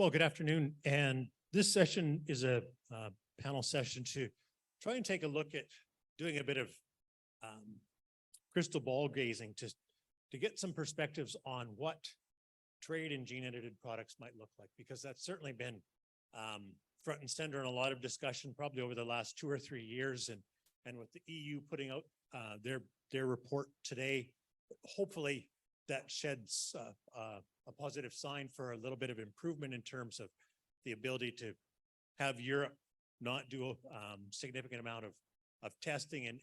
Well, good afternoon. And this session is a panel session to try and take a look at doing a bit of crystal ball gazing to get some perspectives on what trade in gene edited products might look like, because that's certainly been front and center in a lot of discussion probably over the last 2 or 3 years. And with the EU putting out their report today, hopefully that sheds a positive sign for a little bit of improvement in terms of the ability to have Europe not do a significant amount of testing and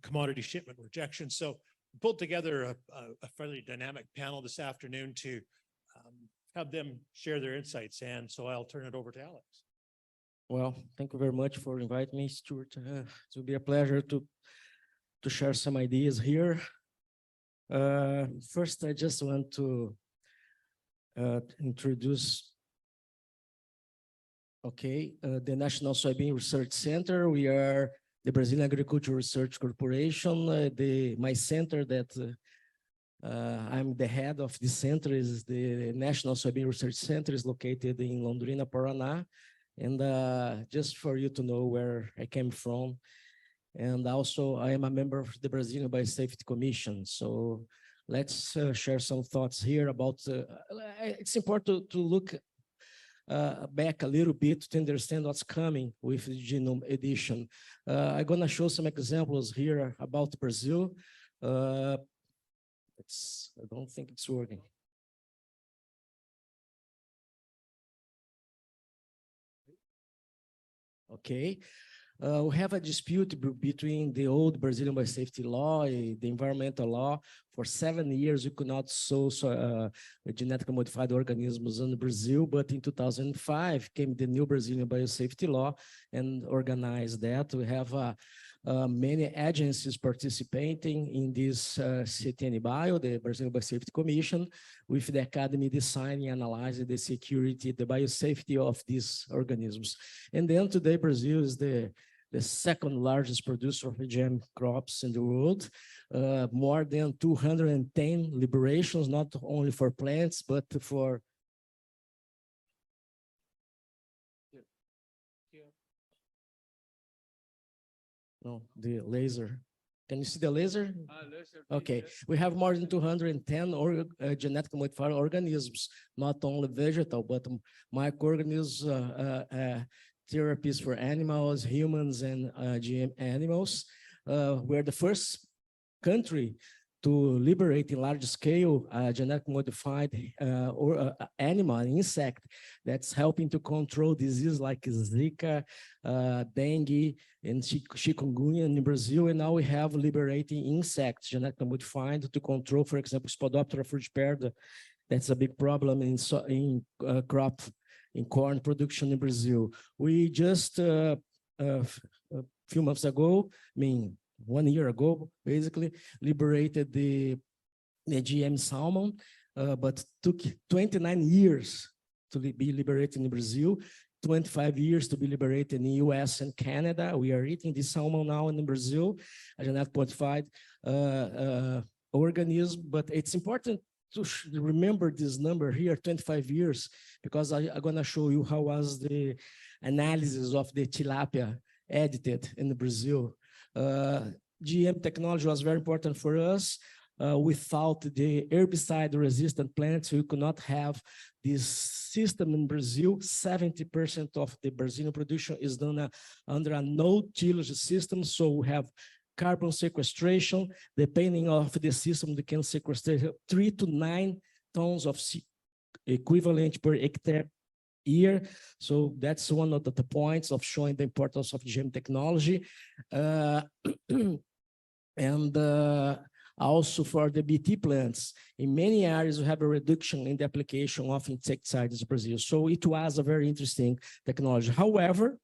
commodity shipment rejection. So pulled together a fairly dynamic panel this afternoon to have them share their insights. And so I'll turn it over to Alex. Well, thank you very much for inviting me, Stuart. It will be a pleasure to share some ideas here. First, I just want to introduce, the National Soybean Research Center. We are the Brazilian Agricultural Research Corporation. My center that I'm the head of the center is the National Soybean Research Center, is located in Londrina, Paraná. And just for you to know where I came from. And also I am a member of the Brazilian Biosafety Commission. So let's share some thoughts here about, it's important to look back a little bit to understand what's coming with the genome edition. I'm gonna show some examples here about Brazil. I don't think it's working. Okay, we have a dispute between the old Brazilian biosafety law, the environmental law. For 7 years, we could not sow genetically modified organisms in Brazil, but in 2005 came the new Brazilian biosafety law and organized that. We have many agencies participating in this CTN Bio, the Brazilian Biosafety Commission, with the Academy designing, analyzing the security, the biosafety of these organisms. And then today, Brazil is the second largest producer of GM crops in the world. More than 210 liberations, not only for plants, but for the laser. Can you see the laser? Laser. Okay, we have more than 210 genetically modified organisms, not only vegetal, but microorganisms, therapies for animals, humans, and GM animals. We're the first country to liberate in large scale genetically modified animal, insect, that's helping to control disease like Zika, dengue, and chikungunya in Brazil. And now we have liberating insects, genetically modified, to control, for example, Spodoptera frugiperda. That's a big problem in crop, in corn production in Brazil. We just, a few months ago, 1 year ago, basically, liberated the GM salmon, but took 29 years to be liberated in Brazil, 25 years to be liberated in the US and Canada. We are eating this salmon now in Brazil, a genetically modified organism, but it's important to remember this number here, 25 years, because I'm gonna show you how was the analysis of the tilapia edited in Brazil. GM technology was very important for us. Without the herbicide-resistant plants, we could not have this system in Brazil. 70% of the Brazilian production is done under a no-tillage system, so we have carbon sequestration. Depending on the system, they can sequester 3 to 9 tons of equivalent per hectare year. So that's one of the points of showing the importance of GM technology. And also for the BT plants, in many areas we have a reduction in the application of insecticides in Brazil. So it was a very interesting technology. However,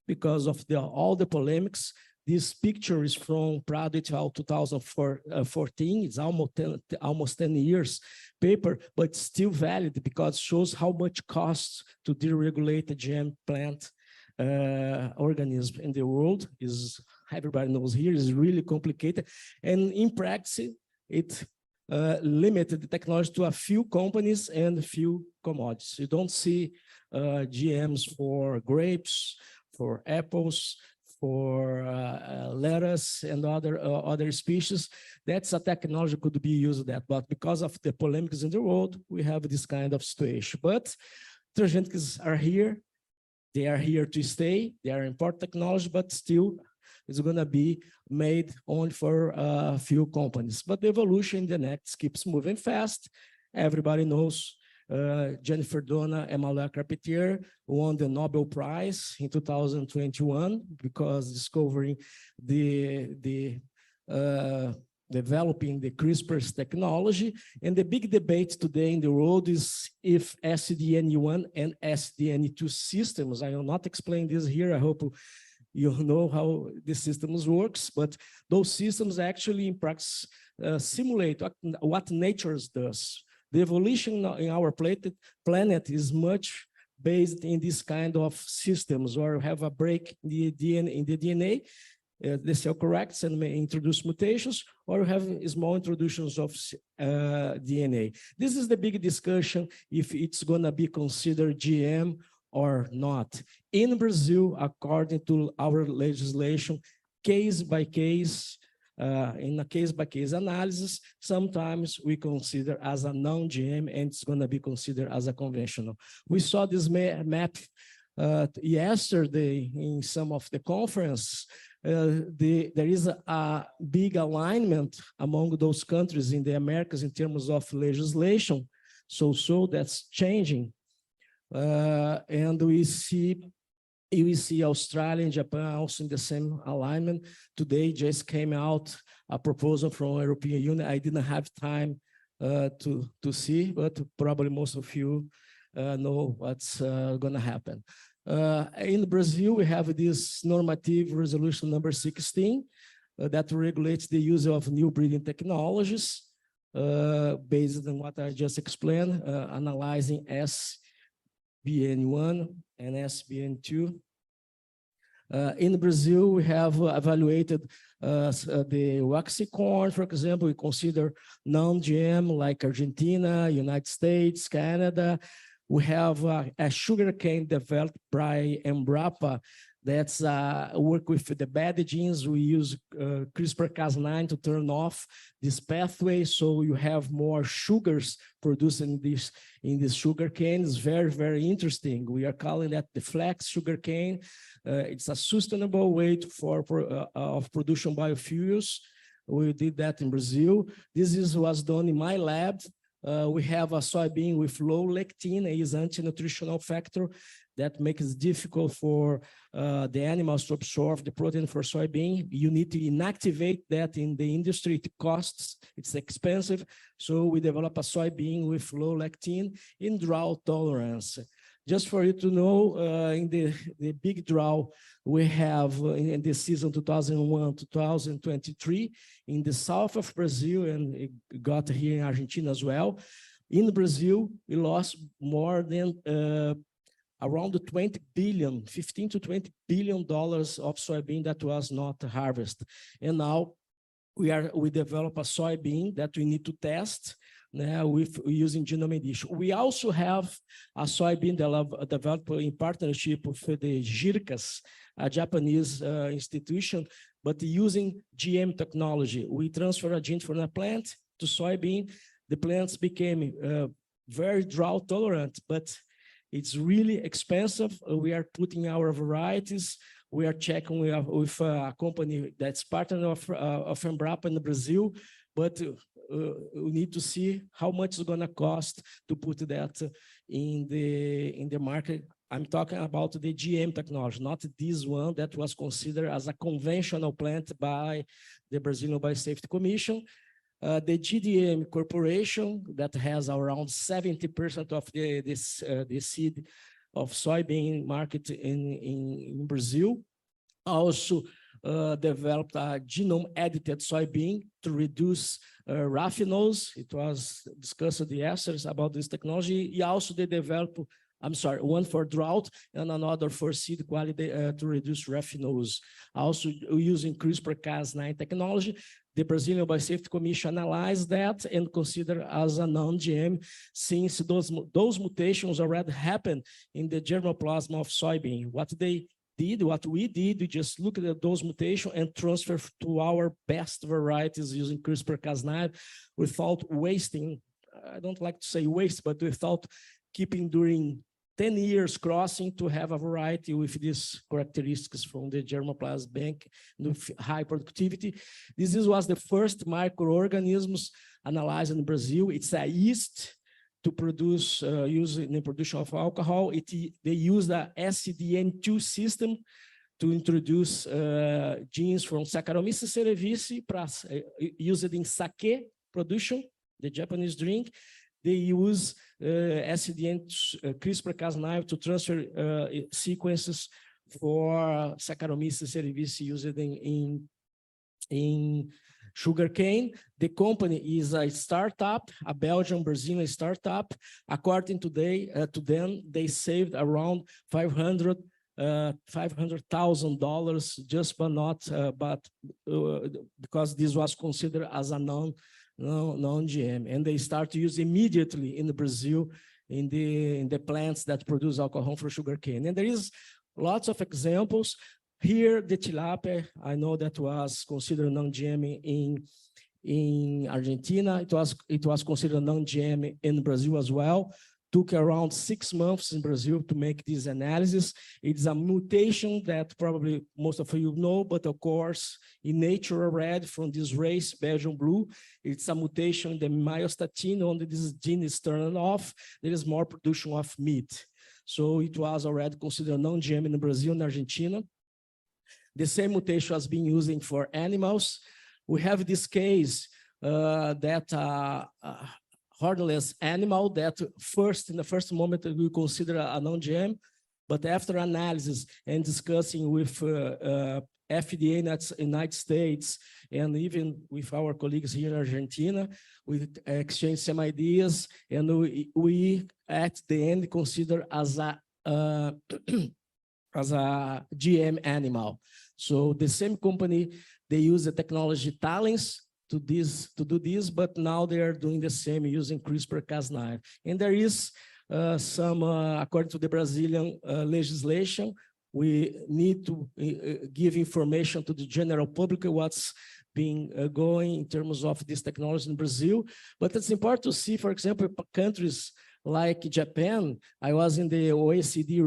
because of all the polemics, this picture is from Prado et al. 2014. It's almost 10 years paper, but still valid because it shows how much costs to deregulate the GM plant organism in the world. Is everybody knows here is really complicated, and in practice, it limited the technology to a few companies and a few commodities. You don't see GMs for grapes, for apples, for lettuce and other species. That's a technology could be used that, but because of the polemics in the world, we have this kind of situation. But transgenics are here. They are here to stay. They are important technology, but still it's going to be made only for a few companies. But the evolution in the next keeps moving fast. Everybody knows Jennifer Doudna and Malloy Carpentier won the Nobel Prize in 2021 because discovering developing the CRISPR technology. And the big debate today in the world is if SDN1 and SDN2 systems, I will not explain this here, I hope you know how the systems works, but those systems actually in practice simulate what nature does. The evolution in our planet is much based in this kind of systems, where we have a break in the DNA, the cell corrects and may introduce mutations, or have small introductions of DNA. This is the big discussion if it's going to be considered GM or not. In Brazil, according to our legislation, case by case, in a case-by-case analysis, sometimes we consider as a non-GM and it's going to be considered as a conventional. We saw this map yesterday in some of the conference. There is a big alignment among those countries in the Americas in terms of legislation. So that's changing. And we see Australia and Japan also in the same alignment. Today just came out a proposal from the European Union. I didn't have time to see, but probably most of you know what's going to happen. In Brazil, we have this normative resolution number 16 that regulates the use of new breeding technologies based on what I just explained, analyzing SBN1 and SBN2. In Brazil, we have evaluated the waxy corn, for example. We consider non-GM like Argentina, United States, Canada. We have a sugarcane developed by Embrapa that's work with the bad genes. We use CRISPR-Cas9 to turn off this pathway, so you have more sugars produced in this sugarcane. It's very, very interesting. We are calling that the flex sugarcane. It's a sustainable way of production biofuels. We did that in Brazil. This was done in my lab. We have a soybean with low lectin, is anti-nutritional factor that makes it difficult for the animals to absorb the protein for soybean. You need to inactivate that in the industry. It costs, it's expensive. So we develop a soybean with low lectin in drought tolerance. Just for you to know, in the big drought we have in the season 2001-2023 in the south of Brazil, and it got here in Argentina as well. In Brazil, we lost more than around 20 billion, 15 to 20 billion dollars of soybean that was not harvested. And now we develop a soybean that we need to test with using genome edition. We also have a soybean developed in partnership with the JIRCAS, a Japanese institution, but using GM technology. We transfer a gene from a plant to soybean. The plants became very drought tolerant, but it's really expensive. We are putting our varieties. We are checking with a company that's partner of Embrapa in Brazil, but we need to see how much it's going to cost to put that in the market. I'm talking about the GM technology, not this one that was considered as a conventional plant by the Brazilian Biosafety Commission. The GDM Corporation that has around 70% of the seed of soybean market in Brazil also developed a genome-edited soybean to reduce raffinose. It was discussed yesterday about this technology. Also, they developed I'm sorry, one for drought and another for seed quality to reduce raffinose. Also using CRISPR-Cas9 technology. The Brazilian Biosafety Commission analyzed that and considered as a non-GM since those mutations already happened in the germplasm of soybean. What we did, we just looked at those mutations and transfer to our best varieties using CRISPR-Cas9 without wasting, I don't like to say waste, but without keeping during 10 years crossing to have a variety with these characteristics from the germplasm bank with high productivity. This was the first microorganisms analyzed in Brazil. It's a yeast to produce, use in the production of alcohol. They use the SDN2 system to introduce genes from Saccharomyces cerevisiae, used in sake production, the Japanese drink. They use SDN CRISPR-Cas9 to transfer sequences for Saccharomyces cerevisiae used in sugarcane. The company is a startup, a Belgian-Brazilian startup. According to them, they saved around $500,000 just because this was considered as a non-GM, and they start to use immediately in Brazil in the plants that produce alcohol for sugarcane. And there is lots of examples. Here, the tilapia, I know that was considered non-GM in Argentina. It was considered non-GM in Brazil as well. Took around 6 months in Brazil to make this analysis. It's a mutation that probably most of you know, but of course, in nature already from this race, Belgian blue, it's a mutation in the myostatin. Only this gene is turned off, there is more production of meat. So it was already considered non-GM in Brazil and Argentina. The same mutation was being used for animals. We have this case that hornless animal that in the first moment we consider a non-GM, but after analysis and discussing with FDA in the United States and even with our colleagues here in Argentina, we exchanged some ideas, and we at the end consider as a GM animal. So the same company, they use the technology Talents to do this, but now they are doing the same using CRISPR-Cas9. And there is some, according to the Brazilian legislation, we need to give information to the general public what's been going in terms of this technology in Brazil. But it's important to see, for example, countries like Japan. I was in the OECD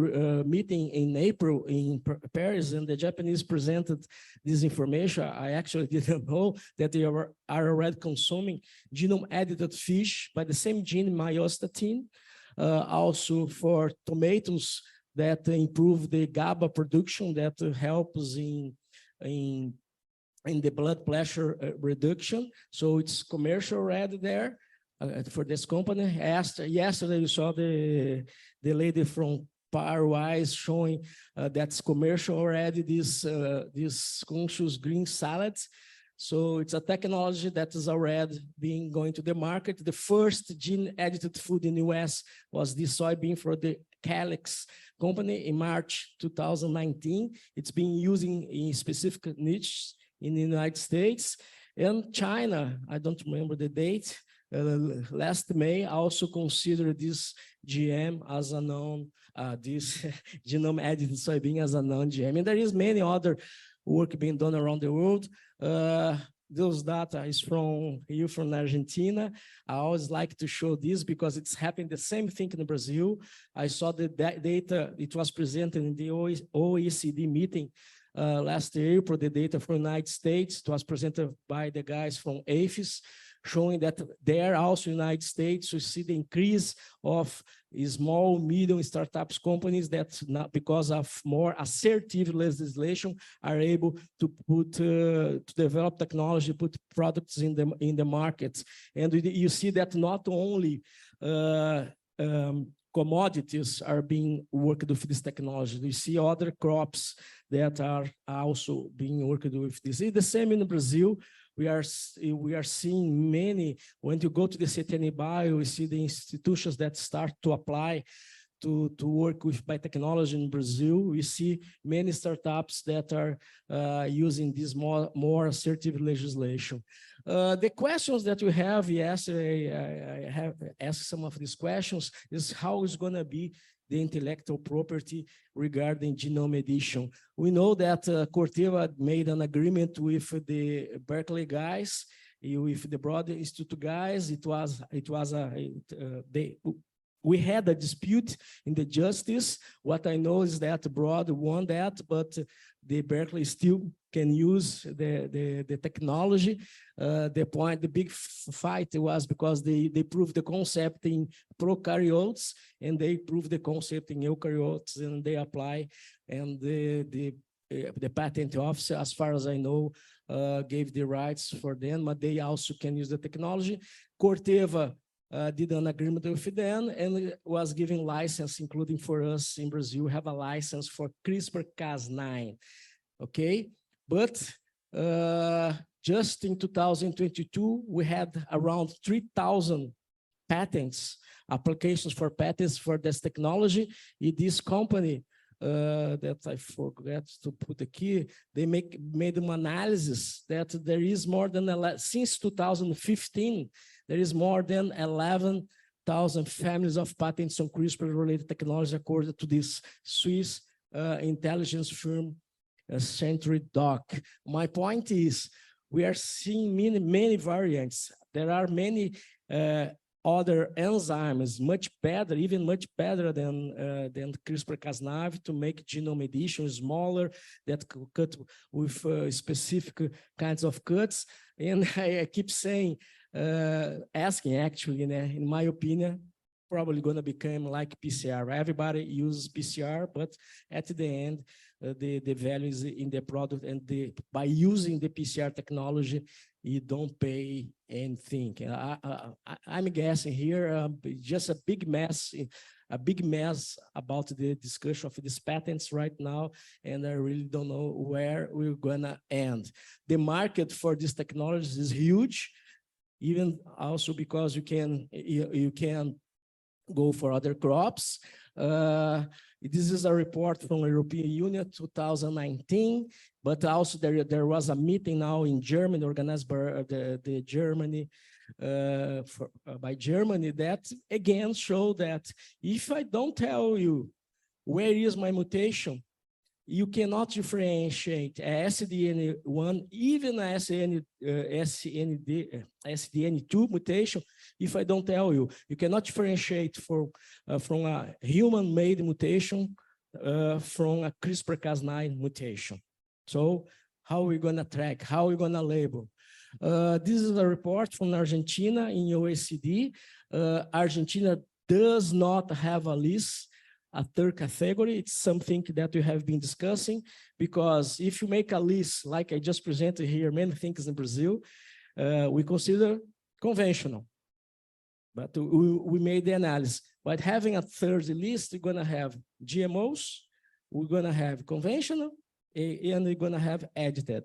meeting in April in Paris, and the Japanese presented this information. I actually didn't know that they are already consuming genome-edited fish by the same gene, myostatin, also for tomatoes that improve the GABA production that helps in the blood pressure reduction. So it's commercial already there. For this company. Yesterday, you saw the lady from Paraguay showing that's commercial already, this conscious green salads. So it's a technology that is already going to the market. The first gene-edited food in the US was this soybean for the Calyx company in March 2019. It's been using in specific niches in the United States. And China, I don't remember the date, last May, also considered this GM as a this genome-edited soybean as a non-GM. And there is many other work being done around the world. Those data is from Argentina. I always like to show this because it's happening the same thing in Brazil. I saw the data, it was presented in the OECD meeting last April, the data from the United States. It was presented by the guys from APHIS, showing that there also in the United States, we see the increase of small, medium startups companies that not because of more assertive legislation are able to develop technology, put products in the markets. And you see that not only commodities are being worked with this technology. We see other crops that are also being worked with this. It's the same in Brazil. We are seeing many, when you go to the CTN Bio, we see the institutions that start to apply to work with biotechnology in Brazil. We see many startups that are using this more assertive legislation. The questions that we have, yes, I have asked some of these questions, is how is going to be the intellectual property regarding genome edition. We know that Corteva made an agreement with the Berkeley guys, with the Broad Institute guys. We had a dispute in the Justus. What I know is that Broad won that, but the Berkeley still can use the technology. The big fight was because they proved the concept in prokaryotes and they proved the concept in eukaryotes, and they apply. And the patent office, as far as I know, gave the rights for them, but they also can use the technology. Corteva did an agreement with them and was giving license, including for us in Brazil, have a license for CRISPR-Cas9, okay? But just in 2022, we had around 3,000 patents, applications for patents for this technology. In this company, that I forgot to put the key, they made an analysis that there is more than, since 2015, there is more than 11,000 families of patents on CRISPR-related technology, according to this Swiss intelligence firm, Century Doc. My point is, we are seeing many variants. There are many other enzymes, much better, even much better than CRISPR-Cas9 to make genome edition smaller, that cut with specific kinds of cuts. And I keep saying, asking actually, in my opinion, probably going to become like PCR. Everybody uses PCR, but at the end, the value is in the product, and by using the PCR technology, you don't pay anything. I'm guessing here, just a big mess about the discussion of these patents right now, and I really don't know where we're gonna end. The market for these technologies is huge, even also because you can go for other crops. This is a report from European Union 2019, but also there was a meeting now in Germany organized by by Germany that again showed that if I don't tell you where is my mutation, you cannot differentiate a SDN1, even a SDN2 mutation. If I don't tell you, you cannot differentiate from a human-made mutation from a CRISPR-Cas9 mutation. So how are we going to track? How are we going to label? This is a report from Argentina in OECD. Argentina does not have a list, a third category. It's something that we have been discussing, because if you make a list, like I just presented here, many things in Brazil, we consider conventional, but we made the analysis. But having a third list, we're going to have GMOs, we're going to have conventional, and we're going to have edited.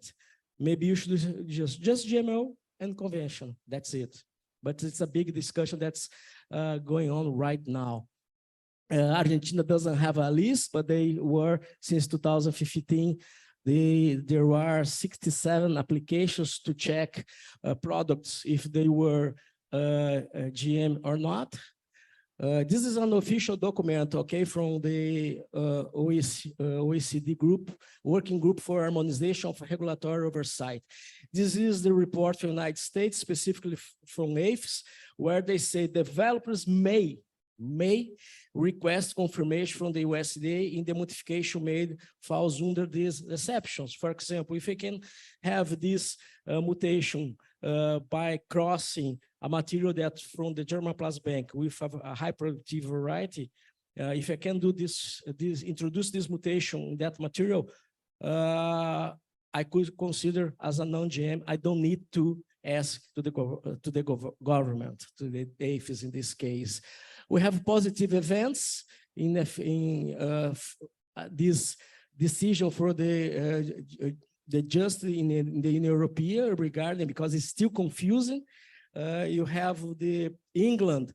Maybe you should just GMO and conventional, that's it. But it's a big discussion that's going on right now. Argentina doesn't have a list, but they were, since 2015, there were 67 applications to check products if they were GM or not. This is an official document, okay, from the OECD group, working group for harmonization of regulatory oversight. This is the report from the United States, specifically from APHIS, where they say developers may request confirmation from the USDA in the modification made falls under these exceptions. For example, if I can have this mutation by crossing a material that's from the germplasm bank with a high productive variety, if I can do introduce this mutation in that material, I could consider as a non-GM. I don't need to ask to the government, to the APHIS in this case. We have positive events in this decision for the just in the Union European regarding, because it's still confusing. You have the England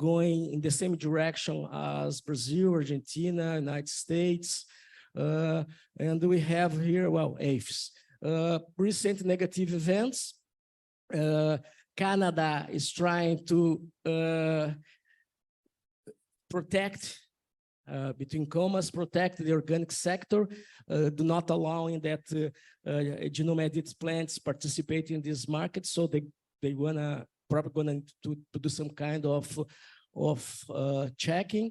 going in the same direction as Brazil, Argentina, United States. And we have here, well, AFES. Recent negative events. Canada is trying to protect, between commas, protect the organic sector, do not allowing that genome edit plants participate in this market. So they probably gonna to do some kind of checking.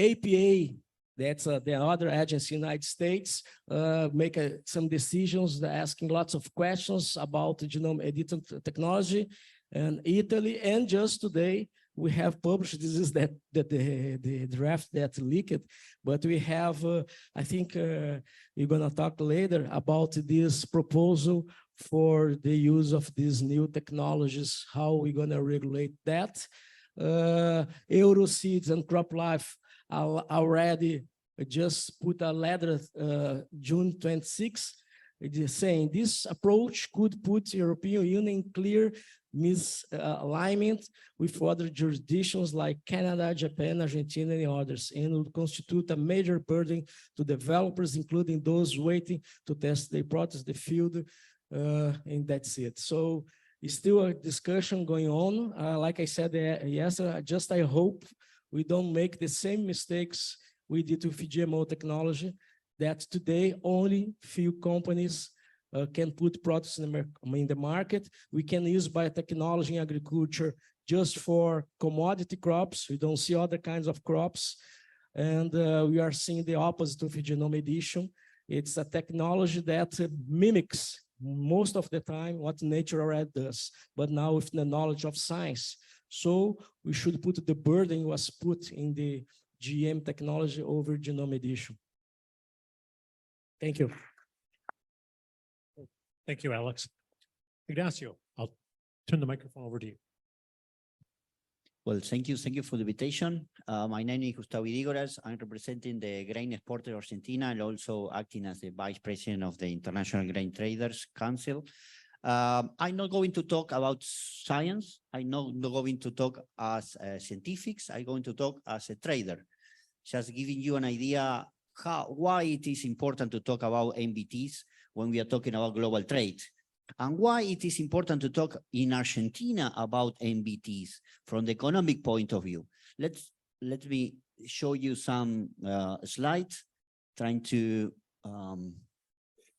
APA, that's the other agency in the United States, make some decisions, asking lots of questions about the genome editing technology. And Italy, and just today, we have published, this is the draft that leaked, but we have, I think we're gonna talk later about this proposal for the use of these new technologies, how we're gonna regulate that. Euroseeds and CropLife are already just put a letter June 26, saying this approach could put European Union in clear misalignment with other jurisdictions like Canada, Japan, Argentina, and others, and would constitute a major burden to developers, including those waiting to test their products in the field, and that's it. So it's still a discussion going on. Like I said yesterday, I hope we don't make the same mistakes we did with GMO technology, that today only few companies can put products in the market. We can use biotechnology in agriculture just for commodity crops. We don't see other kinds of crops. And we are seeing the opposite of genome edition. It's a technology that mimics most of the time what nature already does, but now with the knowledge of science. So we should put the burden was put in the GM technology over genome edition. Thank you. Thank you, Alex. Ignacio, I'll turn the microphone over to you. Well, thank you for the invitation. My name is Gustavo Idigoras. I'm representing the grain exporter Argentina and also acting as the vice president of the International Grain Traders Council. I'm not going to talk about science. I'm not going to talk as scientifics. I'm going to talk as a trader, just giving you an idea why it is important to talk about MBTs when we are talking about global trade, and why it is important to talk in Argentina about MBTs from the economic point of view. Let me show you some slides, trying to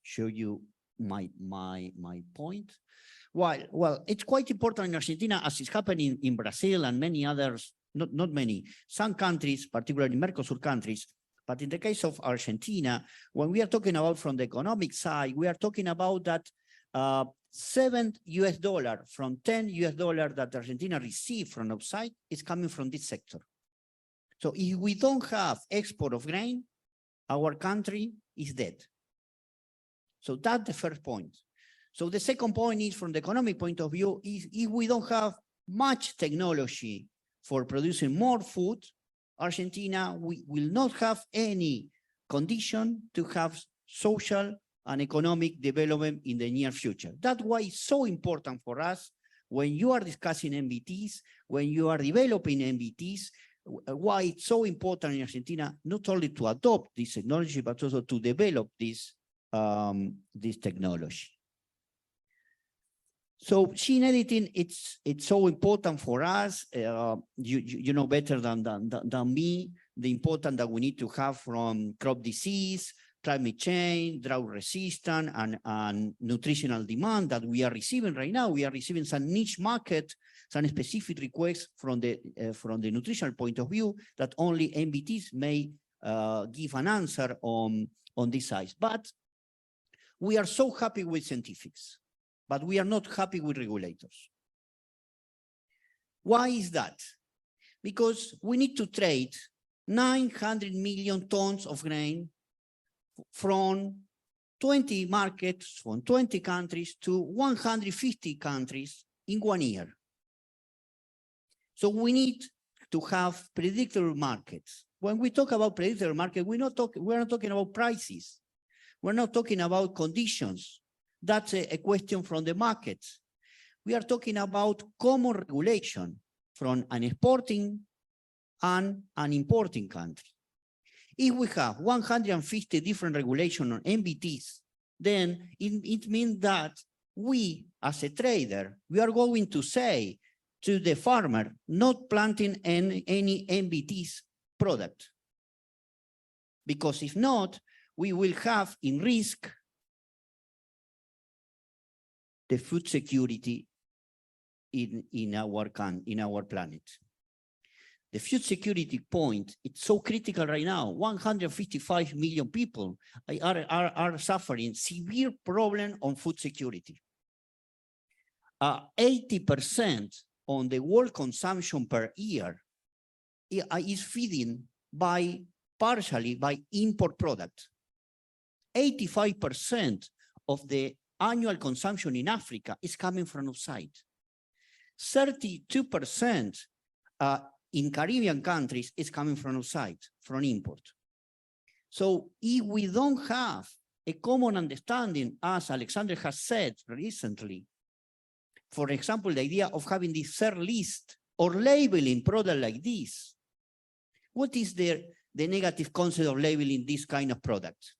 show you my point. Well, it's quite important in Argentina, as is happening in Brazil and many others, not many, some countries, particularly Mercosur countries. But in the case of Argentina, when we are talking about from the economic side, we are talking about that $7 from $10 that Argentina received from outside is coming from this sector. So if we don't have export of grain, our country is dead. So that's the first point. So the second point is, from the economic point of view, is if we don't have much technology for producing more food, Argentina will not have any condition to have social and economic development in the near future. That's why it's so important for us when you are discussing MBTs, when you are developing MBTs, why it's so important in Argentina, not only to adopt this technology, but also to develop this technology. So gene editing, it's so important for us. You know better than me the importance that we need to have from crop disease, climate change, drought resistant, and nutritional demand that we are receiving right now. We are receiving some niche market, some specific requests from the nutritional point of view that only MBTs may give an answer on this side. But we are so happy with scientifics, but we are not happy with regulators. Why is that? Because we need to trade 900 million tons of grain from 20 markets, from 20 countries to 150 countries in 1 year. So we need to have predictable markets. When we talk about predictable market, we're not talking about prices. We're not talking about conditions. That's a question from the markets. We are talking about common regulation from an exporting and an importing country. If we have 150 different regulations on MBTs, then it means that we, as a trader, we are going to say to the farmer, not planting any MBTs product. Because if not, we will have in risk the food security in our planet. The food security point, it's so critical right now. 155 million people are suffering severe problem on food security. 80% on the world consumption per year is feeding partially by import product. 85% of the annual consumption in Africa is coming from outside. 32% in Caribbean countries is coming from outside, from import. So if we don't have a common understanding, as Alexander has said recently, for example, the idea of having this third list or labeling product like this, what is the negative concept of labeling this kind of product?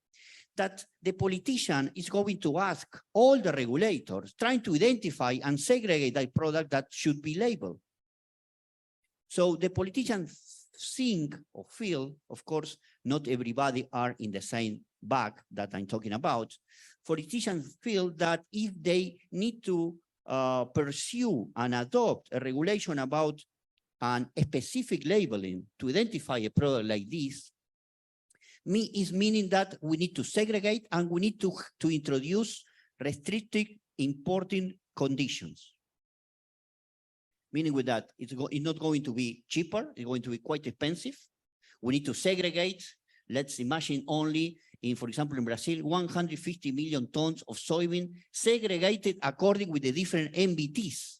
That the politician is going to ask all the regulators trying to identify and segregate that product that should be labeled. So the politicians think or feel, of course, not everybody are in the same bag that I'm talking about. Politicians feel that if they need to pursue and adopt a regulation about a specific labeling to identify a product like this, is meaning that we need to segregate and we need to introduce restricted importing conditions. Meaning with that, it's not going to be cheaper, it's going to be quite expensive. We need to segregate. Let's imagine only in, for example, in Brazil, 150 million tons of soybean segregated according with the different MBTs.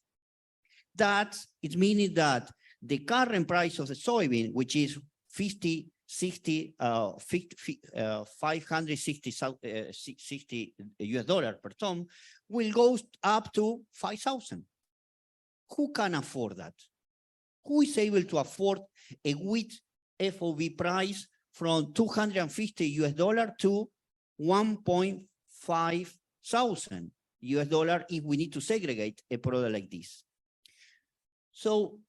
That is meaning that the current price of the soybean, which is 560 US dollar per ton, will go up to 5,000. Who can afford that? Who is able to afford a wheat FOB price from 250 US dollar to 1.5 thousand US dollar if we need to segregate a product like this? So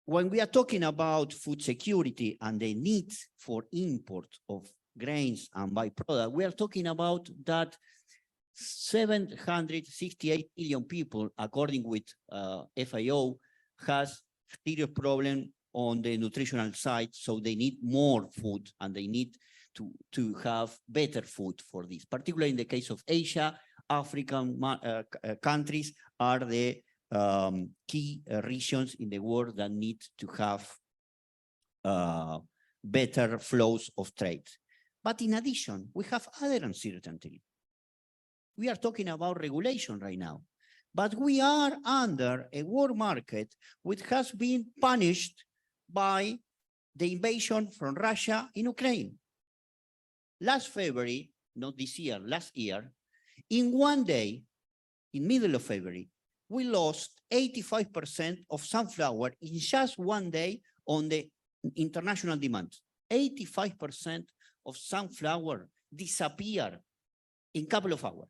when we are talking about food security and the need for import of grains and byproduct, we are talking about that 768 million people, according with FAO, has serious problem on the nutritional side, so they need more food and they need to have better food for this. Particularly in the case of Asia, African countries are the key regions in the world that need to have better flows of trade. But in addition, we have other uncertainty. We are talking about regulation right now, but we are under a world market which has been punished by the invasion from Russia in Ukraine. Last February, not this year, last year, in one day, in middle of February, we lost 85% of sunflower in just one day on the international demand. 85% of sunflower disappeared in a couple of hours.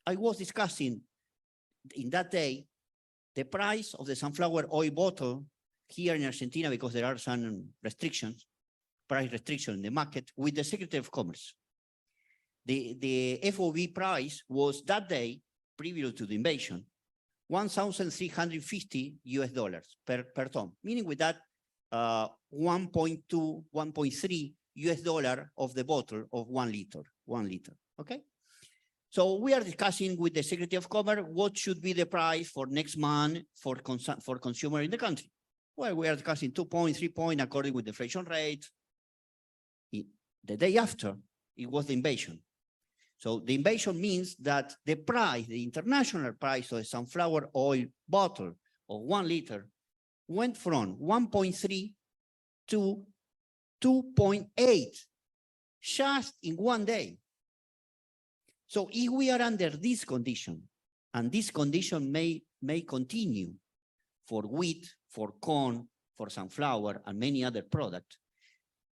I was discussing in that day the price of the sunflower oil bottle here in Argentina, because there are some restrictions, price restriction in the market, with the Secretary of Commerce. The FOB price was that day, previous to the invasion, 1,350 US dollars per ton, meaning with that 1.2, 1.3 US dollar of the bottle of 1 liter, okay? So we are discussing with the Secretary of Commerce what should be the price for next month for consumer in the country. Well, we are discussing 2 points, 3 points according with the inflation rate. The day after, it was the invasion. So the invasion means that the price, the international price of the sunflower oil bottle of 1 liter went from 1.3 to 2.8 just in one day. So if we are under this condition, and this condition may continue for wheat, for corn, for sunflower, and many other products,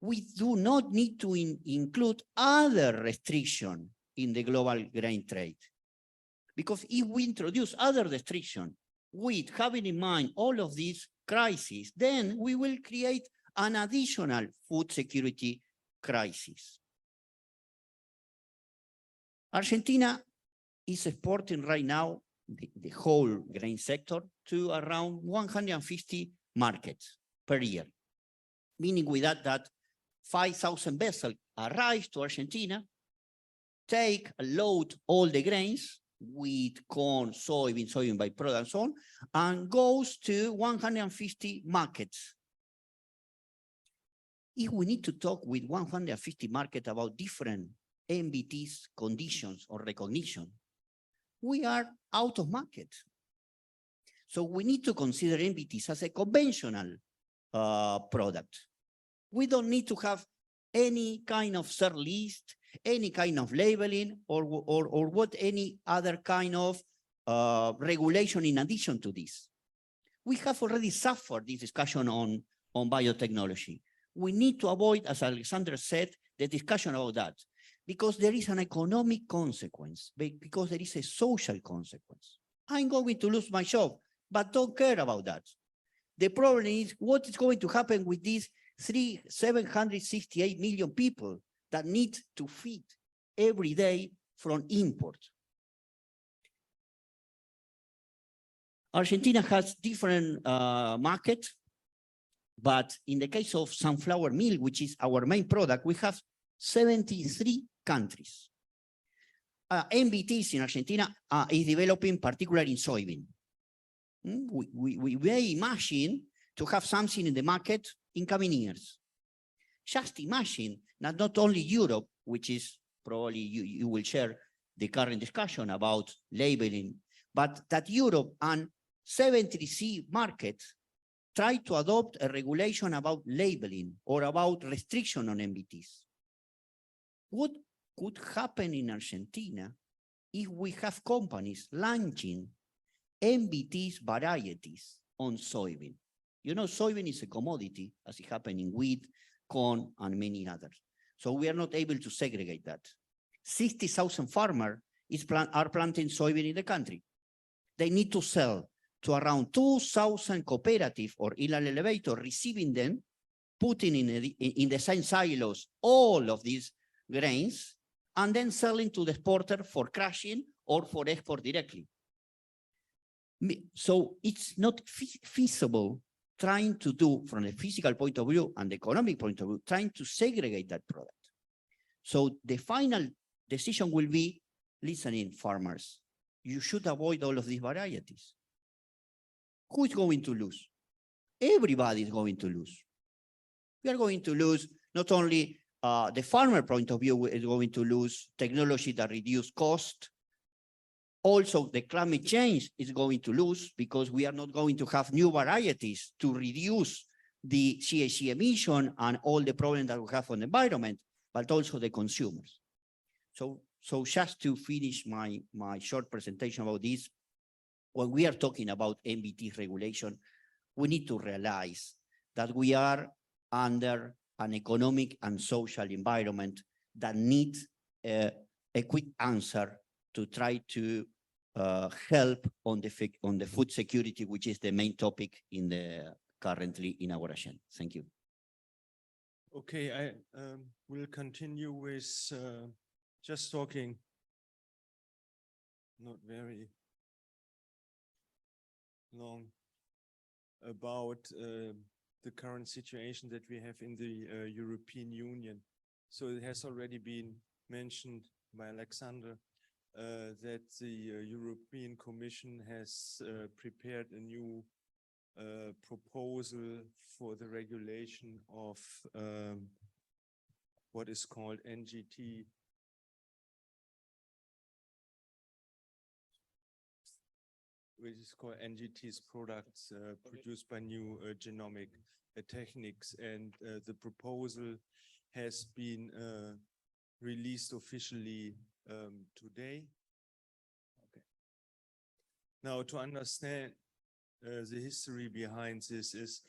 we do not need to include other restriction in the global grain trade. Because if we introduce other restriction with having in mind all of these crises, then we will create an additional food security crisis. Argentina is exporting right now the whole grain sector to around 150 markets per year, meaning with that 5,000 vessels arrive to Argentina, take, load all the grains with corn, soybean byproduct, and so on, and goes to 150 markets. If we need to talk with 150 markets about different MBTs, conditions, or recognition, we are out of market. So we need to consider MBTs as a conventional product. We don't need to have any kind of cert list, any kind of labeling, or what any other kind of regulation in addition to this. We have already suffered this discussion on biotechnology. We need to avoid, as Alexander said, the discussion about that, because there is an economic consequence, because there is a social consequence. I'm going to lose my job, but don't care about that. The problem is what is going to happen with these 768 million people that need to feed every day from import. Argentina has different markets, but in the case of sunflower meal, which is our main product, we have 73 countries. MBTs in Argentina is developing, particularly in soybean. We may imagine to have something in the market in coming years. Just imagine that not only Europe, which is probably you will share the current discussion about labeling, but that Europe and 73 markets try to adopt a regulation about labeling or about restriction on MBTs. What could happen in Argentina if we have companies launching MBTs varieties on soybean? You know, soybean is a commodity, as it happened in wheat, corn, and many others. So we are not able to segregate that. 60,000 farmers are planting soybean in the country. They need to sell to around 2,000 cooperatives or inland elevator, receiving them, putting in the same silos all of these grains, and then selling to the exporter for crushing or for export directly. So it's not feasible trying to do, from a physical point of view and the economic point of view, trying to segregate that product. So the final decision will be, listening, farmers, you should avoid all of these varieties. Who is going to lose? Everybody is going to lose. We are going to lose not only the farmer point of view is going to lose technology that reduce cost. Also, the climate change is going to lose because we are not going to have new varieties to reduce the GHG emission and all the problems that we have on the environment, but also the consumers. So just to finish my short presentation about this, when we are talking about MBT regulation, we need to realize that we are under an economic and social environment that needs a quick answer to try to help on the food security, which is the main topic currently in our agenda. Thank you. Okay, I will continue with just talking, not very long, about the current situation that we have in the European Union. So it has already been mentioned by Alexander that the European Commission has prepared a new proposal for the regulation of what is called NGT, which is called NGT's products produced by new genomic techniques, and the proposal has been released officially today. Okay. Now, to understand the history behind this is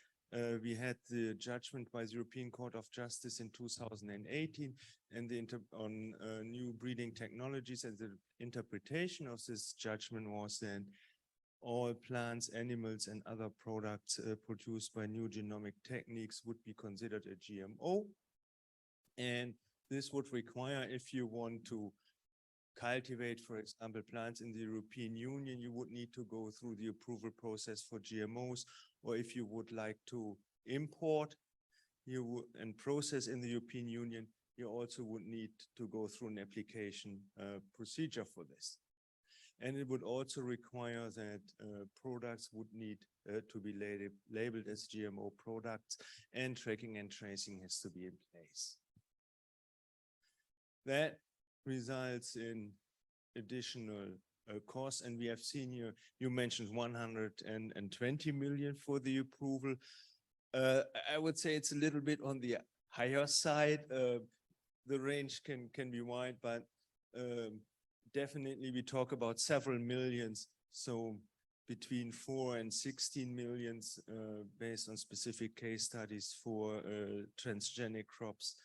we had the judgment by the European Court of Justice in 2018 and on new breeding technologies, and the interpretation of this judgment was then all plants, animals, and other products produced by new genomic techniques would be considered a GMO. And this would require, if you want to cultivate, for example, plants in the European Union, you would need to go through the approval process for GMOs, or if you would like to import and process in the European Union, you also would need to go through an application procedure for this. And it would also require that products would need to be labeled as GMO products, and tracking and tracing has to be in place. That results in additional costs, and we have seen you mentioned 120 million for the approval. I would say it's a little bit on the higher side. The range can be wide, but definitely we talk about several millions, so between 4 and 16 millions based on specific case studies for transgenic crops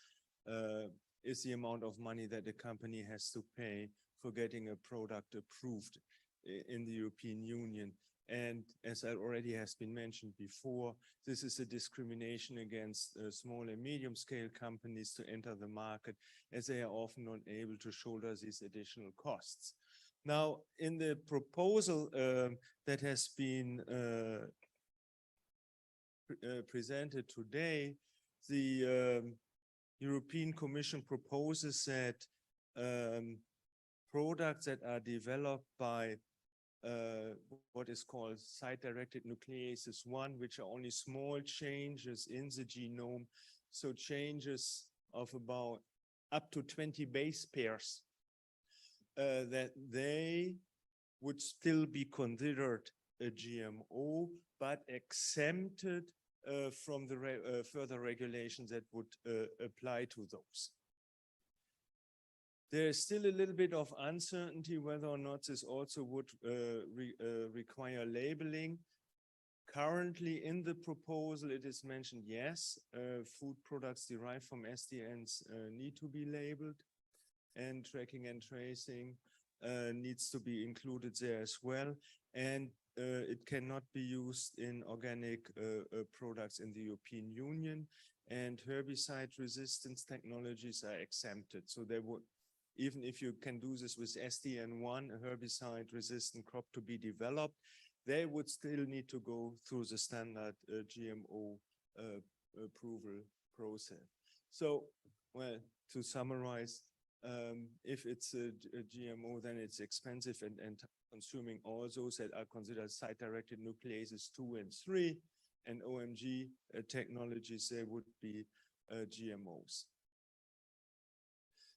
is the amount of money that the company has to pay for getting a product approved in the European Union. And as I already has been mentioned before, this is a discrimination against small and medium scale companies to enter the market, as they are often not able to shoulder these additional costs. Now, in the proposal that has been presented today, the European Commission proposes that products that are developed by what is called site-directed nucleases 1, which are only small changes in the genome, so changes of about up to 20 base pairs, that they would still be considered a GMO, but exempted from the further regulations that would apply to those. There is still a little bit of uncertainty whether or not this also would require labeling. Currently in the proposal, it is mentioned, yes, food products derived from SDNs need to be labeled, and tracking and tracing needs to be included there as well. And it cannot be used in organic products in the European Union, and herbicide resistance technologies are exempted. So they would, even if you can do this with SDN1, a herbicide resistant crop to be developed, they would still need to go through the standard GMO approval process. So, well, to summarize, if it's a GMO, then it's expensive, and consuming all those that are considered site-directed nucleases 2 and 3 and OMG technologies, they would be GMOs.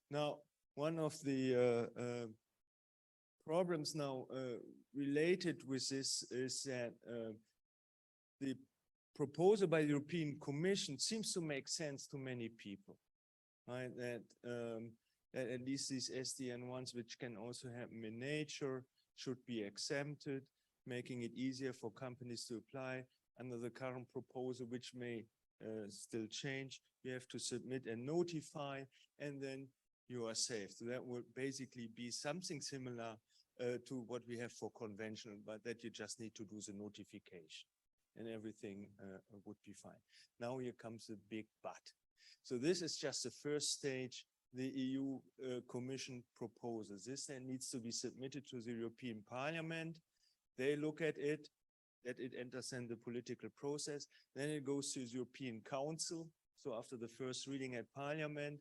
Now, one of the problems now related with this is that the proposal by the European Commission seems to make sense to many people, right? That at least these SDN1s, which can also happen in nature, should be exempted, making it easier for companies to apply. Under the current proposal, which may still change, you have to submit and notify, and then you are safe. So that would basically be something similar to what we have for conventional, but that you just need to do the notification and everything would be fine. Now here comes the big but. So this is just the first stage. The EU Commission proposes this, and needs to be submitted to the European Parliament. They look at it, that it enters in the political process. Then it goes to the European Council. So after the first reading at Parliament,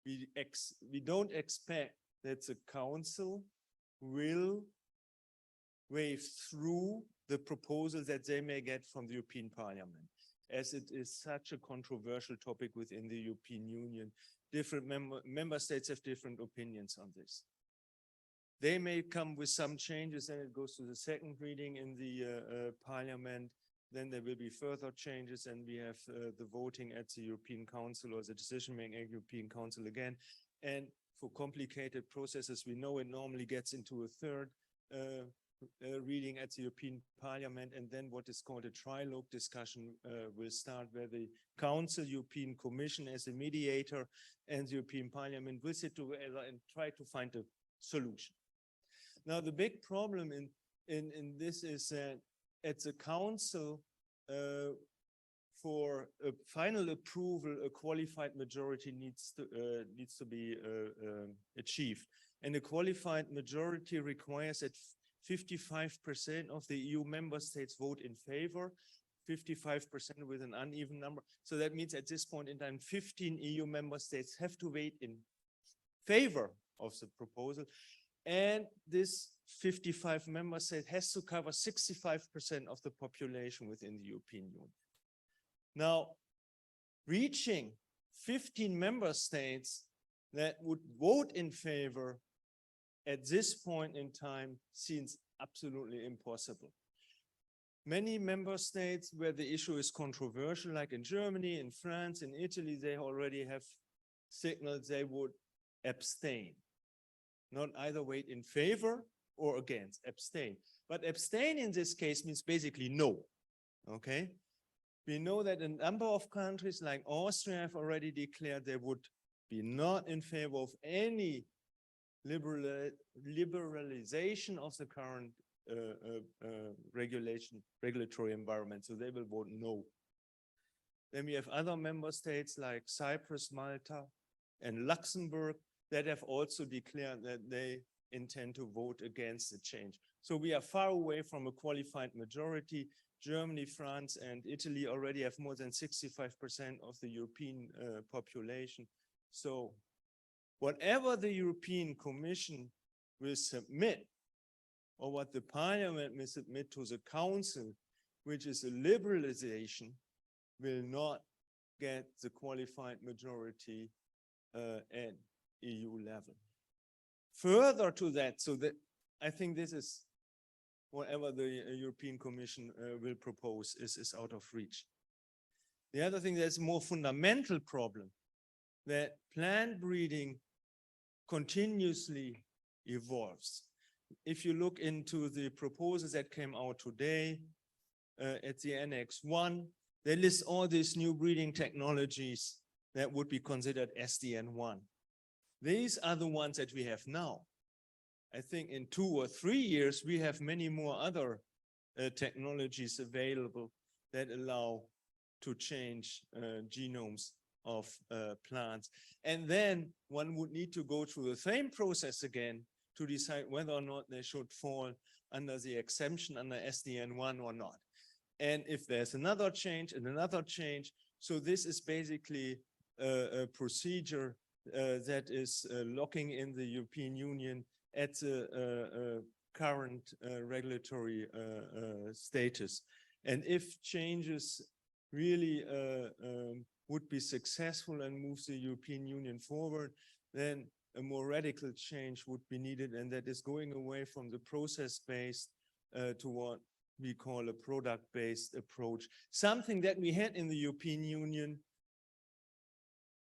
we don't expect that the Council will wave through the proposal that they may get from the European Parliament, as it is such a controversial topic within the European Union. Different member states have different opinions on this. They may come with some changes, and it goes to the second reading in the Parliament. Then there will be further changes, and we have the voting at the European Council, or the decision-making at European Council again. And for complicated processes, we know it normally gets into a third reading at the European Parliament, and then what is called a trilogue discussion will start, where the Council, European Commission as a mediator, and the European Parliament will sit together and try to find a solution. Now, the big problem in this is that at the Council, for a final approval, a qualified majority needs to be achieved. And a qualified majority requires that 55% of the EU member states vote in favor, 55% with an uneven number. So that means at this point in time, 15 EU member states have to vote in favor of the proposal. And this 55 member state has to cover 65% of the population within the European Union. Now, reaching 15 member states that would vote in favor at this point in time seems absolutely impossible. Many member states where the issue is controversial, like in Germany, in France, in Italy, they already have signaled they would abstain. Not either vote in favor or against, abstain. But abstain in this case means basically no, okay? We know that a number of countries like Austria have already declared they would be not in favor of any liberalization of the current regulatory environment, so they will vote no. Then we have other member states like Cyprus, Malta, and Luxembourg that have also declared that they intend to vote against the change. So we are far away from a qualified majority. Germany, France, and Italy already have more than 65% of the European population. So whatever the European Commission will submit, or what the Parliament may submit to the Council, which is a liberalization, will not get the qualified majority at EU level. Further to that, so that I think this is whatever the European Commission will propose is out of reach. The other thing, there's a more fundamental problem, that plant breeding continuously evolves. If you look into the proposals that came out today at the Annex 1, they list all these new breeding technologies that would be considered SDN1. These are the ones that we have now. I think in 2 or 3 years, we have many more other technologies available that allow to change genomes of plants. And then one would need to go through the same process again to decide whether or not they should fall under the exemption under SDN1 or not. And if there's another change and another change, so this is basically a procedure that is locking in the European Union at the current regulatory status. And if changes really would be successful and move the European Union forward, then a more radical change would be needed, and that is going away from the process-based to what we call a product-based approach. Something that we had in the European Union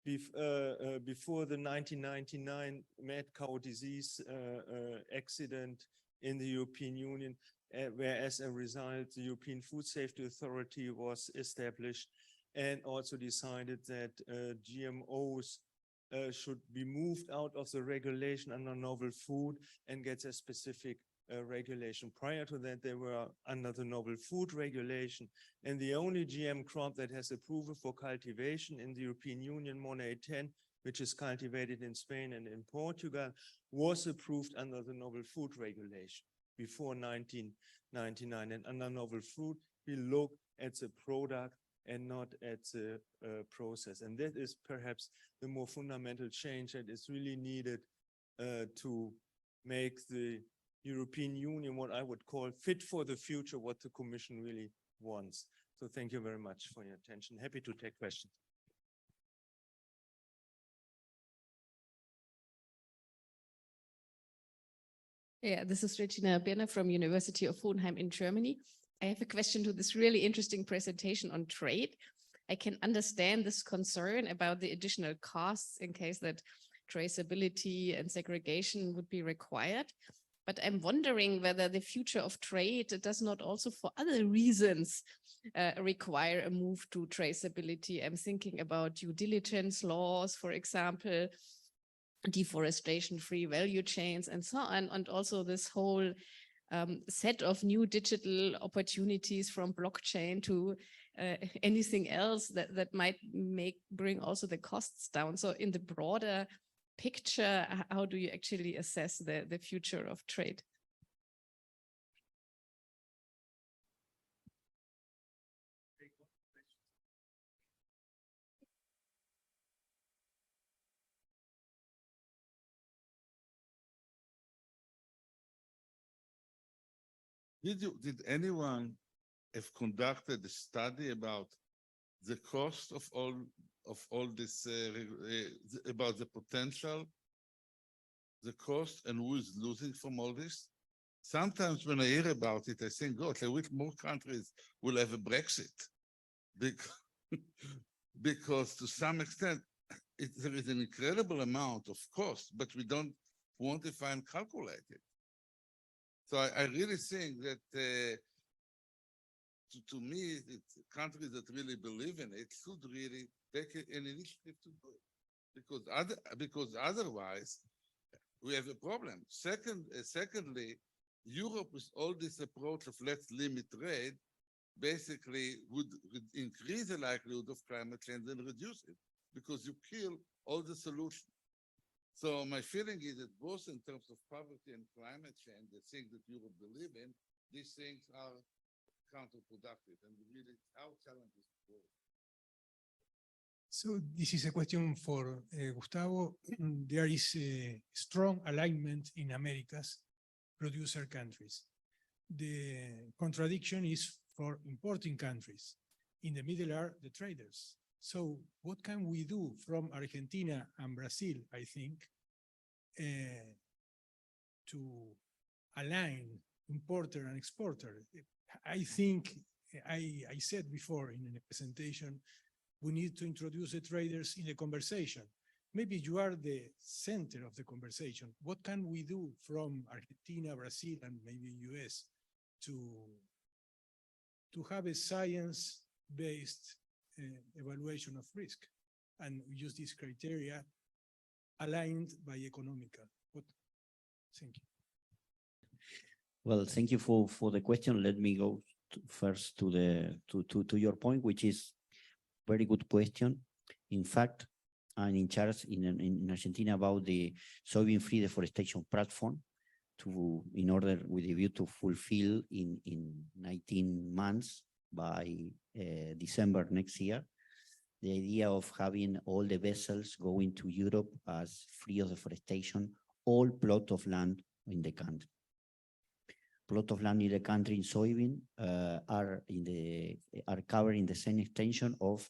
before the 1999 mad cow disease accident in the European Union, where as a result, the European Food Safety Authority was established and also decided that GMOs should be moved out of the regulation under novel food and get a specific regulation. Prior to that, they were under the novel food regulation, and the only GM crop that has approval for cultivation in the European Union, Monet 10, which is cultivated in Spain and in Portugal, was approved under the novel food regulation before 1999. And under novel food, we look at the product and not at the process. And that is perhaps the more fundamental change that is really needed to make the European Union what I would call fit for the future, what the Commission really wants. So thank you very much for your attention. Happy to take questions. Yeah, this is Regina Birner from University of Hohenheim in Germany. I have a question to this really interesting presentation on trade. I can understand this concern about the additional costs in case that traceability and segregation would be required. But I'm wondering whether the future of trade does not also for other reasons require a move to traceability. I'm thinking about due diligence laws, for example, deforestation-free value chains and so on, and also this whole set of new digital opportunities from blockchain to anything else that might bring also the costs down. So in the broader picture, how do you actually assess the future of trade? Did anyone have conducted a study about the cost of all this, about the potential, the cost, and who is losing from all this? Sometimes when I hear about it, I think, God, I wish more countries will have a Brexit. Because to some extent, there is an incredible amount of cost, but we don't quantify and calculate it. So I really think that to me, it's countries that really believe in it should really take an initiative to do it, because otherwise we have a problem. Secondly, Europe with all this approach of let's limit trade basically would increase the likelihood of climate change and reduce it, because you kill all the solutions. So my feeling is that both in terms of poverty and climate change, the things that Europe believe in, these things are counterproductive, and really our challenge is to work. So this is a question for Gustavo. There is a strong alignment in America's producer countries. The contradiction is for importing countries. In the middle are the traders. So what can we do from Argentina and Brazil, I think, to align importer and exporter? I think I said before in a presentation, we need to introduce the traders in the conversation. Maybe you are the center of the conversation. What can we do from Argentina, Brazil, and maybe US to have a science-based evaluation of risk and use these criteria aligned by economical? Thank you. Well, thank you for the question. Let me go first to your point, which is very good question. In fact, I'm in charge in Argentina about the soybean-free deforestation platform in order with the view to fulfill in 19 months by December next year, the idea of having all the vessels going to Europe as free of deforestation, all plot of land in the country. Plot of land in the country in soybean are covering the same extension of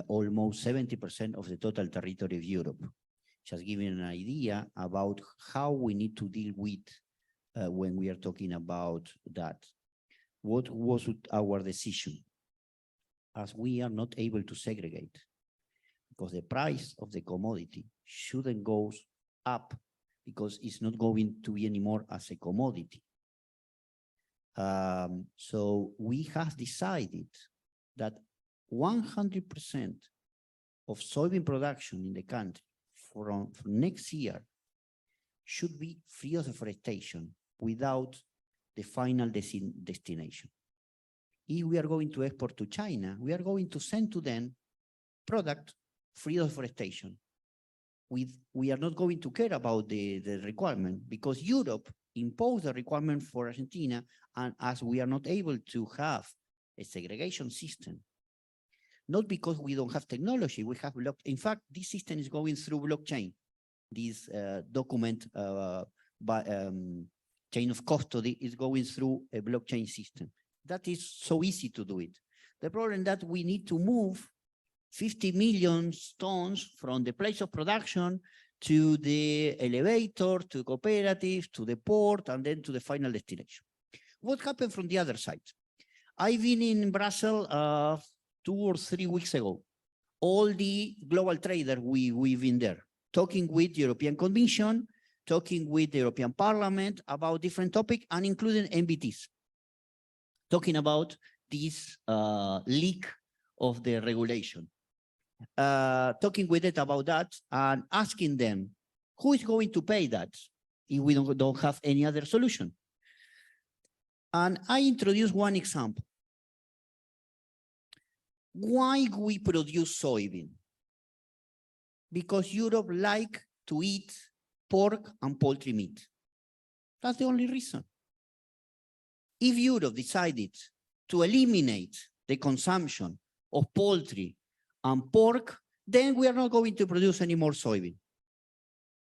almost 70% of the total territory of Europe. Just giving an idea about how we need to deal with when we are talking about that. What was our decision? As we are not able to segregate, because the price of the commodity shouldn't go up because it's not going to be anymore as a commodity. So we have decided that 100% of soybean production in the country from next year should be free of deforestation without the final destination. If we are going to export to China, we are going to send to them product free of deforestation. We are not going to care about the requirement because Europe imposed the requirement for Argentina, and as we are not able to have a segregation system, not because we don't have technology, we have in fact, this system is going through blockchain. This document chain of custody is going through a blockchain system. That is so easy to do it. The problem that we need to move 50 million tons from the place of production to the elevator, to the cooperative, to the port, and then to the final destination. What happened from the other side? I've been in Brussels 2 or 3 weeks ago. All the global traders, we've been there, talking with European Commission talking with the European Parliament about different topics and including MBTs, talking about this leak of the regulation, talking with it about that and asking them, who is going to pay that if we don't have any other solution? And I introduced one example. Why we produce soybean? Because Europe like to eat pork and poultry meat. That's the only reason. If Europe decided to eliminate the consumption of poultry and pork, then we are not going to produce any more soybean.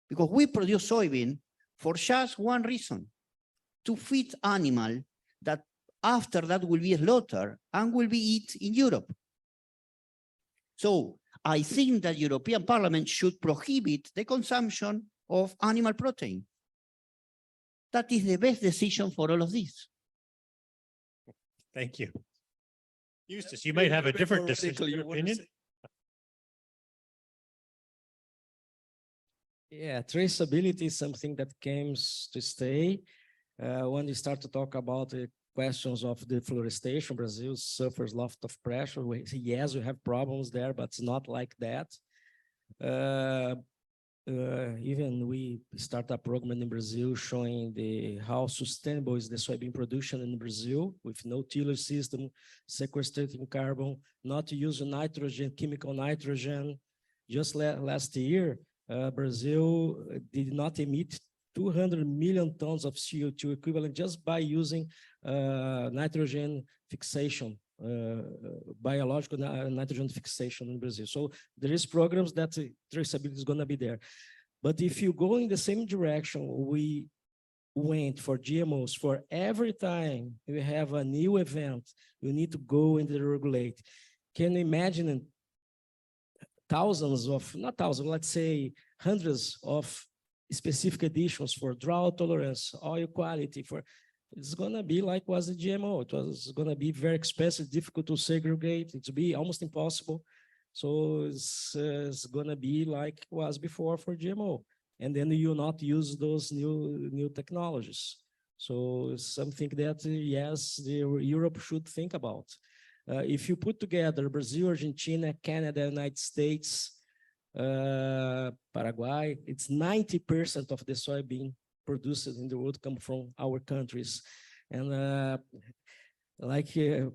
Because we produce soybean for just one reason, to feed animal that after that will be slaughtered and will be eaten in Europe. So I think that European Parliament should prohibit the consumption of animal protein. That is the best decision for all of this. Thank you. Justus, you might have a different decision, opinion. Yeah, traceability is something that comes to stay. When you start to talk about the questions of deforestation, Brazil suffers a lot of pressure. Yes, we have problems there, but it's not like that. Even we start a program in Brazil showing how sustainable is the soybean production in Brazil with no tillage system, sequestrating carbon, not using nitrogen, chemical nitrogen. Just last year, Brazil did not emit 200 million tons of CO2 equivalent just by using nitrogen fixation, biological nitrogen fixation in Brazil. So there is programs that traceability is going to be there. But if you go in the same direction, we went for GMOs, for every time we have a new event, you need to go and regulate. Can you imagine thousands of, not thousands, let's say hundreds of specific additions for drought tolerance, oil quality, it's gonna be like was the GMO. It was gonna be very expensive, difficult to segregate. It's be almost impossible. So it's gonna be like it was before for GMO. And then you not use those new technologies. So it's something that, yes, Europe should think about. If you put together Brazil, Argentina, Canada, United States, Paraguay, it's 90% of the soybean produced in the world come from our countries. And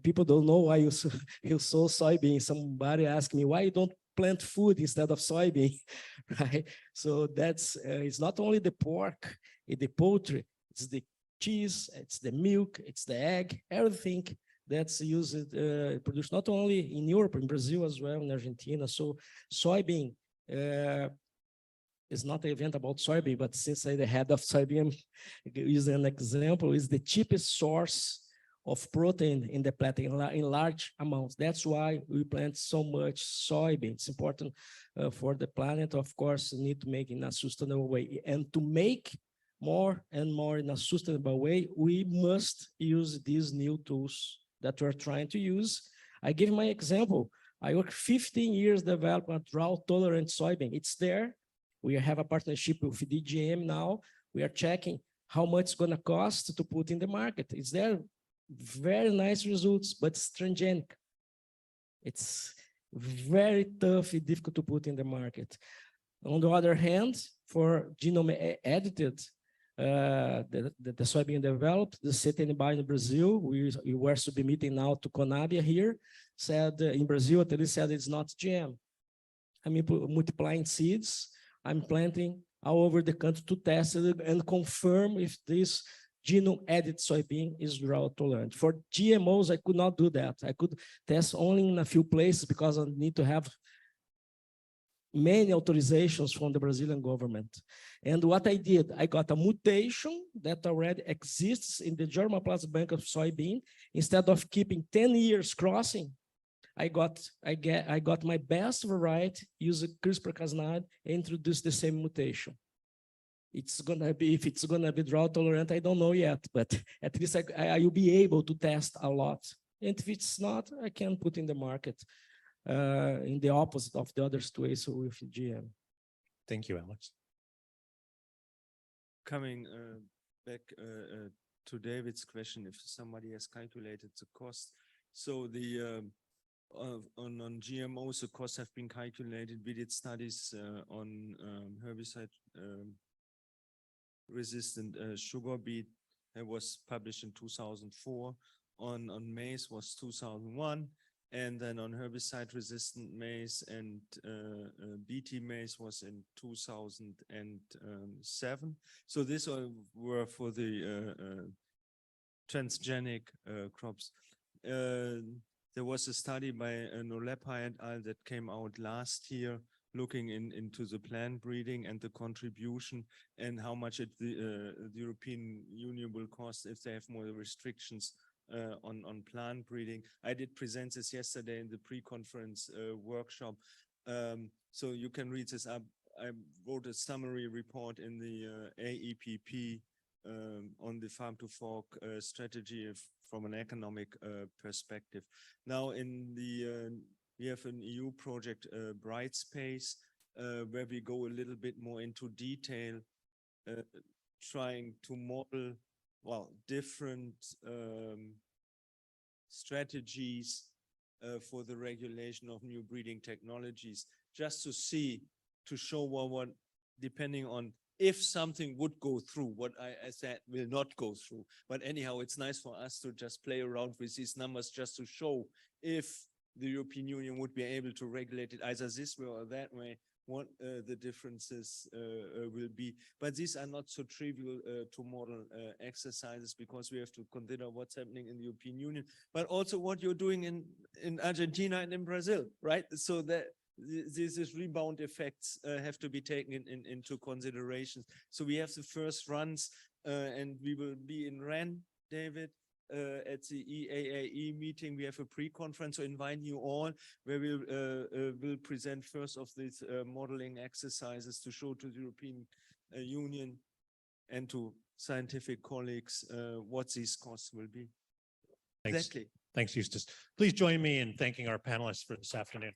people don't know why you sow soybean. Somebody asked me, why you don't plant food instead of soybean, right? So that's, it's not only the pork, it's the poultry, it's the cheese, it's the milk, it's the egg, everything that's used, produced not only in Europe, in Brazil as well, in Argentina. So soybean, it's not an event about soybean, but since I'm the head of soybean, use an example, is the cheapest source of protein in the planet in large amounts. That's why we plant so much soybean. It's important for the planet. Of course, we need to make it in a sustainable way. And to make more and more in a sustainable way, we must use these new tools that we're trying to use. I give my example. I worked 15 years developing a drought-tolerant soybean. It's there. We have a partnership with DGM now. We are checking how much it's going to cost to put in the market. It's there. Very nice results, but it's transgenic. It's very tough and difficult to put in the market. On the other hand, for genome edited, the soybean developed, the CTNBio in Brazil, we were submitting now to Conabia here, said in Brazil, at least said it's not GM. I mean, multiplying seeds, I'm planting all over the country to test it and confirm if this genome edited soybean is drought tolerant. For GMOs, I could not do that. I could test only in a few places because I need to have many authorizations from the Brazilian government. And what I did, I got a mutation that already exists in the germplasm bank of soybean. Instead of keeping 10 years crossing, I got my best variety, use CRISPR-Cas9, introduce the same mutation. It's gonna be, if it's gonna be drought tolerant, I don't know yet, but at least I will be able to test a lot. And if it's not, I can put in the market in the opposite of the other situation with GM. Thank you, Alex. coming back to David's question, if somebody has calculated the cost. So the on GMOs, the costs have been calculated. We did studies on herbicide resistant sugar beet. It was published in 2004. On maize was 2001. And then on herbicide resistant maize and BT maize was in 2007. So these were for the transgenic crops. There was a study by Nolepa et al. That came out last year looking into the plant breeding and the contribution and how much the European Union will cost if they have more restrictions on plant breeding. I did present this yesterday in the pre-conference workshop. So you can read this up. I wrote a summary report in the AEPP on the farm to fork strategy from an economic perspective. Now in the we have an EU project, Bright Space, where we go a little bit more into detail, trying to model, well, different strategies for the regulation of new breeding technologies, just to see, to show what depending on if something would go through, what I said will not go through. But anyhow, it's nice for us to just play around with these numbers just to show if the European Union would be able to regulate it either this way or that way, what the differences will be. But these are not so trivial to model exercises, because we have to consider what's happening in the European Union, but also what you're doing in Argentina and in Brazil, right? So that these rebound effects have to be taken into consideration. So we have the first runs and we will be in Rennes, David, at the EAAE meeting. We have a pre-conference, so invite you all, where we'll present first of these modeling exercises to show to the European Union and to scientific colleagues what these costs will be. Thanks. Exactly. Thanks, Justus. Please join me in thanking our panelists for this afternoon.